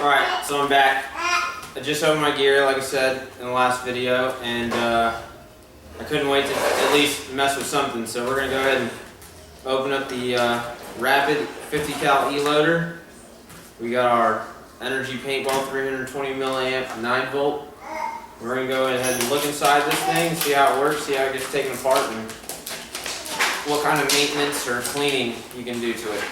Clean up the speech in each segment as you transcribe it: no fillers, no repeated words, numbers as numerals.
Alright, so I'm back. I just opened my gear, like I said in the last video, and I couldn't wait to at least mess with something, so we're going to go ahead and open up the Rapid 50 cal E-loader. We got our Energy Paintball 320 milliamp 9 volt. We're going to go ahead and look inside this thing, see how it works, see how it gets taken apart, and what kind of maintenance or cleaning you can do to it.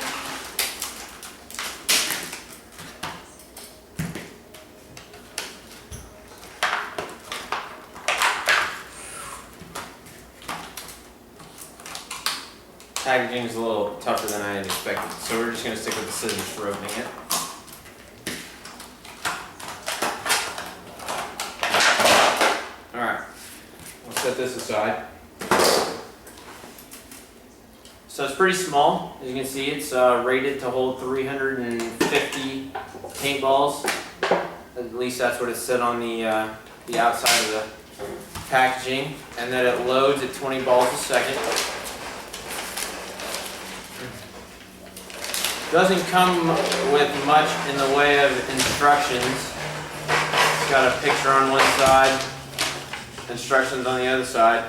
Packaging is a little tougher than I had expected, so we're just going to stick with the scissors for opening it. Alright, we'll set this aside. So it's pretty small. As you can see, it's rated to hold 350 paintballs. At least that's what it said on the outside of the packaging. And that it loads at 20 balls a second. Doesn't come with much in the way of instructions. It's got a picture on one side, instructions on the other side.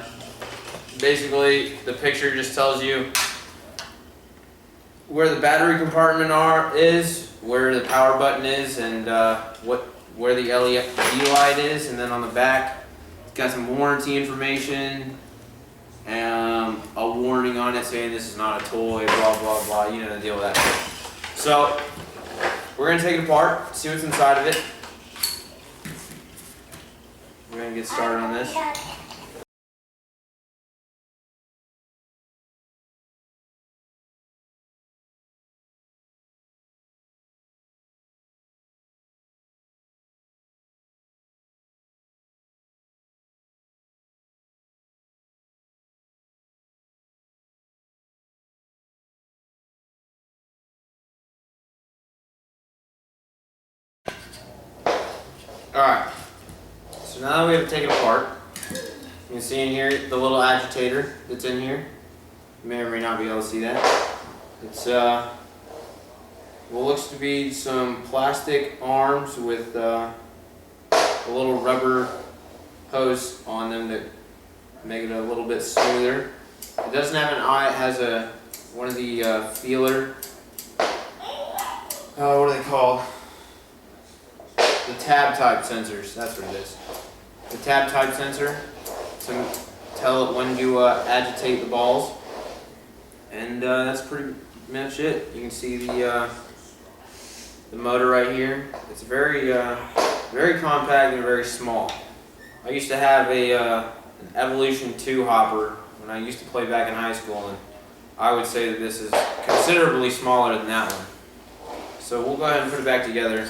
Basically, the picture just tells you where the battery compartment is, where the power button is, and where the LED light is. And then on the back, it's got some warranty information. A warning on it saying this is not a toy, blah blah blah, you know the deal with that. So we're going to take it apart, see what's inside of it. We're going to get started on this. Alright, so now that we have it taken apart, you can see in here the little agitator that's in here. You may or may not be able to see that. It's what looks to be some plastic arms with a little rubber hose on them to make it a little bit smoother. It doesn't have an eye, it has one of the feeler, what are they called? The tab type sensors, that's what it is. The tab type sensor to tell it when to agitate the balls. And that's pretty much it. You can see the motor right here. It's very compact and very small. I used to have an Evolution 2 hopper when I used to play back in high school, and I would say that this is considerably smaller than that one. So we'll go ahead and put it back together.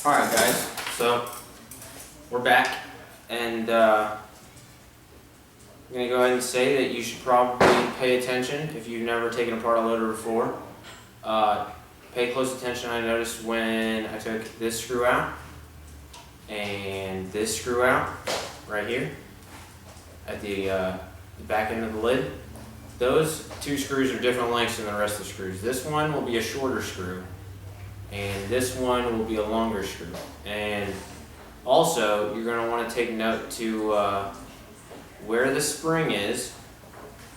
Alright guys, so we're back, and I'm going to go ahead and say that you should probably pay attention if you've never taken apart a loader before. Pay close attention. I noticed when I took this screw out and this screw out right here at the back end of the lid. Those two screws are different lengths than the rest of the screws. This one will be a shorter screw, and this one will be a longer screw. And also, you're going to want to take note to where the spring is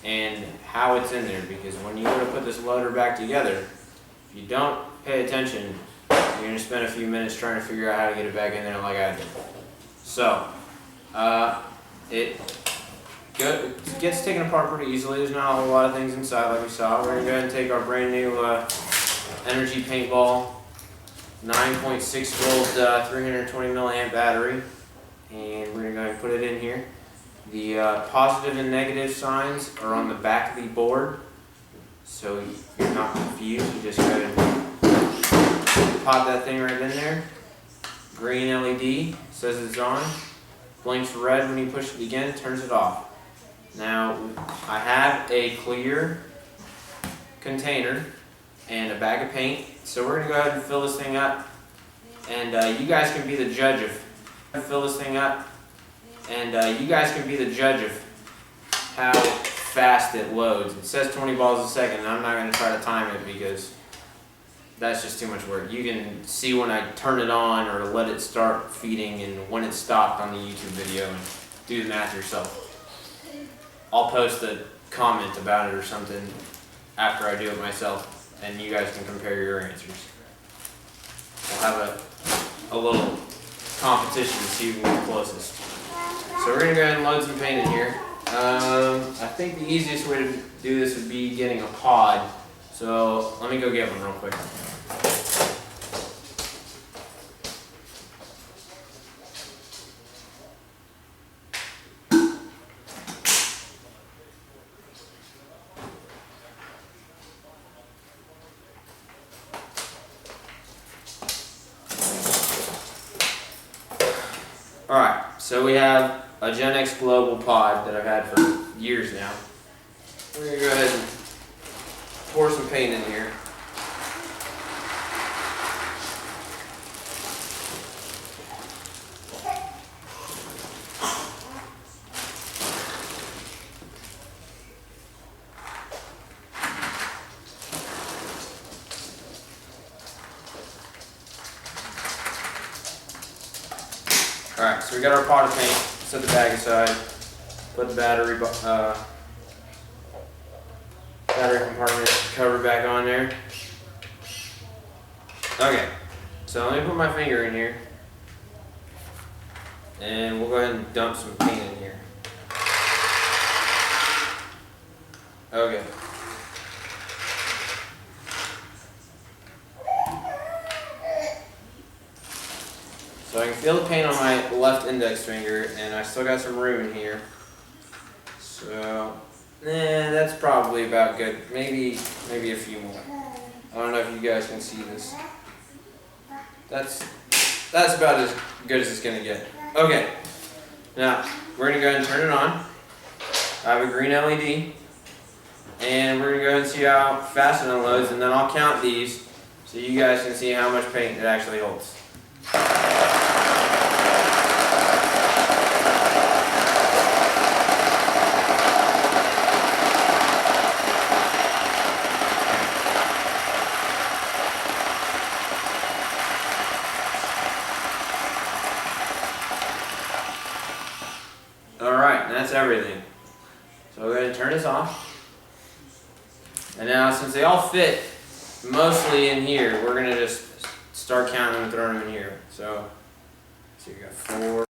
and how it's in there, because when you go to put this loader back together, if you don't pay attention, you're going to spend a few minutes trying to figure out how to get it back in there like I did. So, it gets taken apart pretty easily. There's not a whole lot of things inside like we saw. We're going to go ahead and take our brand new Energy Paintball 9.6 volt 320 milliamp battery, and we're going to go ahead and put it in here. The positive and negative signs are on the back of the board, so you're not confused. You just go ahead and pop that thing right in there. Green LED says it's on, blinks red when you push it again, turns it off. Now I have a clear container and a bag of paint, so we're going to go ahead and fill this thing up, and you guys can be the judge of how fast it loads. It says 20 balls a second, and I'm not going to try to time it because that's just too much work. You can see when I turn it on or let it start feeding and when it stopped on the YouTube video and do the math yourself. I'll post a comment about it or something after I do it myself, and you guys can compare your answers. We'll have a little competition to see who can get closest. So we're gonna go ahead and load some paint in here. I think the easiest way to do this would be getting a pod. So let me go get one real quick. Alright, so we have a Gen X Global pod that I've had for years now. We're going to go ahead and pour some paint in here. Alright, so we got our pot of paint. Set the bag aside. Put the battery compartment cover back on there. Okay, so let me put my finger in here. And we'll go ahead and dump some paint in here. Okay. So I can feel the paint on my left index finger, and I still got some room in here. So, that's probably about good. Maybe a few more. I don't know if you guys can see this. That's about as good as it's gonna get. Okay. Now we're gonna go ahead and turn it on. I have a green LED, and we're gonna go ahead and see how fast it unloads, and then I'll count these so you guys can see how much paint it actually holds. Alright, and that's everything. So we're going to turn this off. And now, since they all fit mostly in here, we're going to just start counting them and throwing them in here. So you got 4.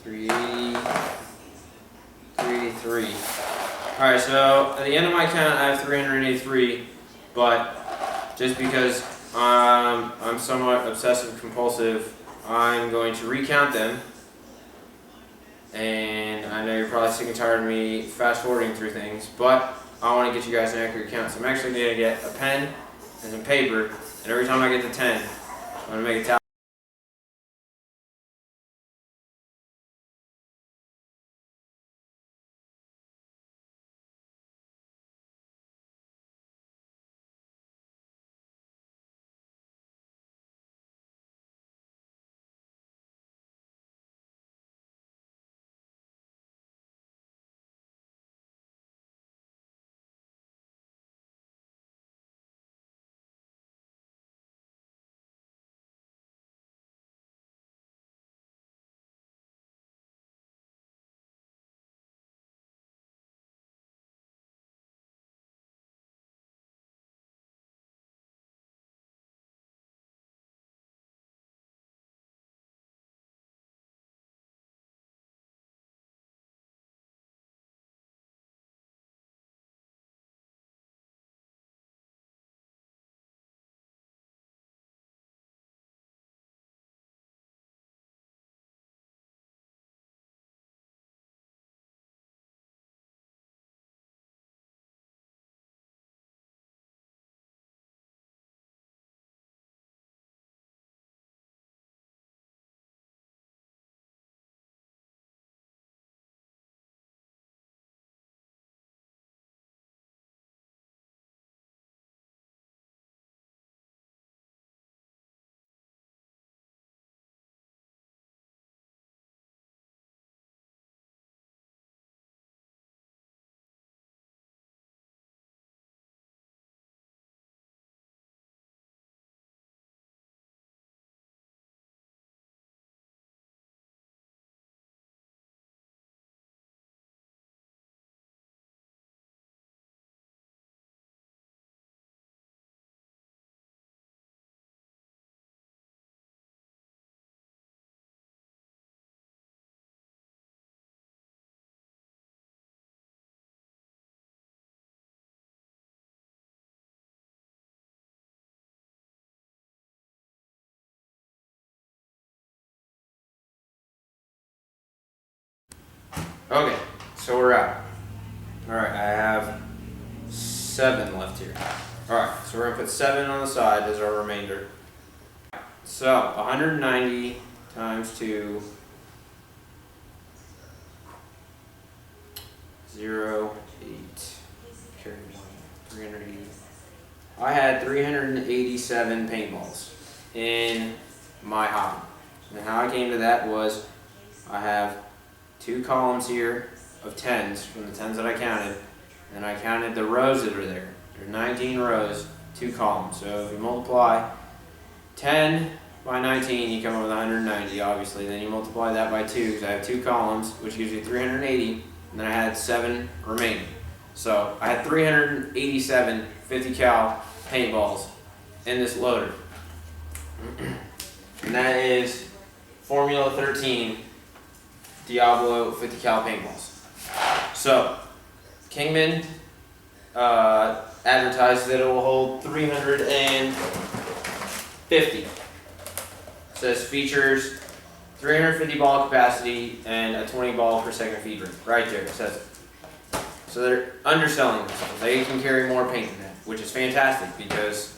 Three. Alright, so at the end of my count I have 383, but just because I'm somewhat obsessive compulsive, I'm going to recount them. And I know you're probably sick and tired of me fast forwarding through things, but I want to get you guys an accurate count. So I'm actually going to get a pen and some paper, and every time I get to 10, I'm going to make a tally. Okay, so we're out. Alright, I have 7 left here. Alright, so we're going to put 7 on the side as our remainder. So, 190 times 2, 0, 8, carry 1, 380. I had 387 paintballs in my hobby. And how I came to that was I have 2 columns here of 10s from the 10s that I counted, and I counted the rows that are there. There's 19 rows, 2 columns. So if you multiply 10 by 19, you come up with 190, obviously. Then you multiply that by 2, because I have 2 columns, which gives you 380, and then I had 7 remaining. So I had 387 50 cal paintballs in this loader. And that is Formula 13 Diablo 50 cal paintballs. So, Kingman advertised that it will hold 350. It says features 350 ball capacity and a 20 ball per second feed rate. Right there, it says it. So they're underselling themselves. They can carry more paint than that, which is fantastic because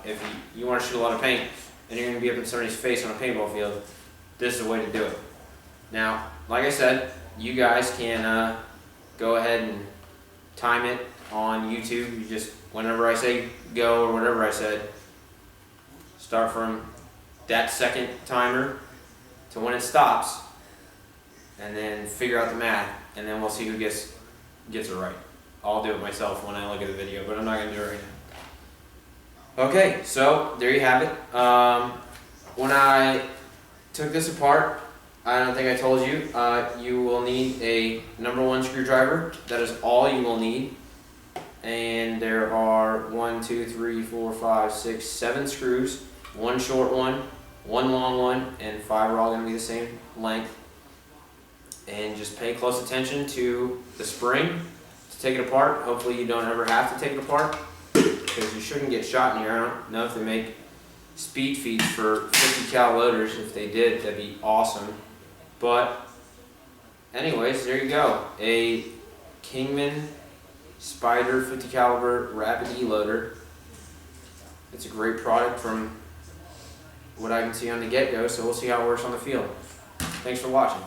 if you want to shoot a lot of paint and you're going to be up in somebody's face on a paintball field, this is the way to do it. Now, like I said, you guys can go ahead and time it on YouTube. You just, whenever I say go or whatever I said, start from that second timer to when it stops, and then figure out the math, and then we'll see who gets it right. I'll do it myself when I look at the video, but I'm not going to do it right now. Okay, so there you have it. When I took this apart, I don't think I told you, you will need a number 1 screwdriver. That is all you will need. And there are 1, 2, 3, 4, 5, 6, 7 screws. 1 short one, 1 long one, and 5 are all going to be the same length. And just pay close attention to the spring to take it apart. Hopefully you don't ever have to take it apart, because you shouldn't get shot in here. I don't know if they make speed feeds for 50 cal loaders. If they did, that'd be awesome. But anyways, there you go. A Kingman Spider 50 caliber Rapid E loader. It's a great product from what I can see on the get-go, so we'll see how it works on the field. Thanks for watching.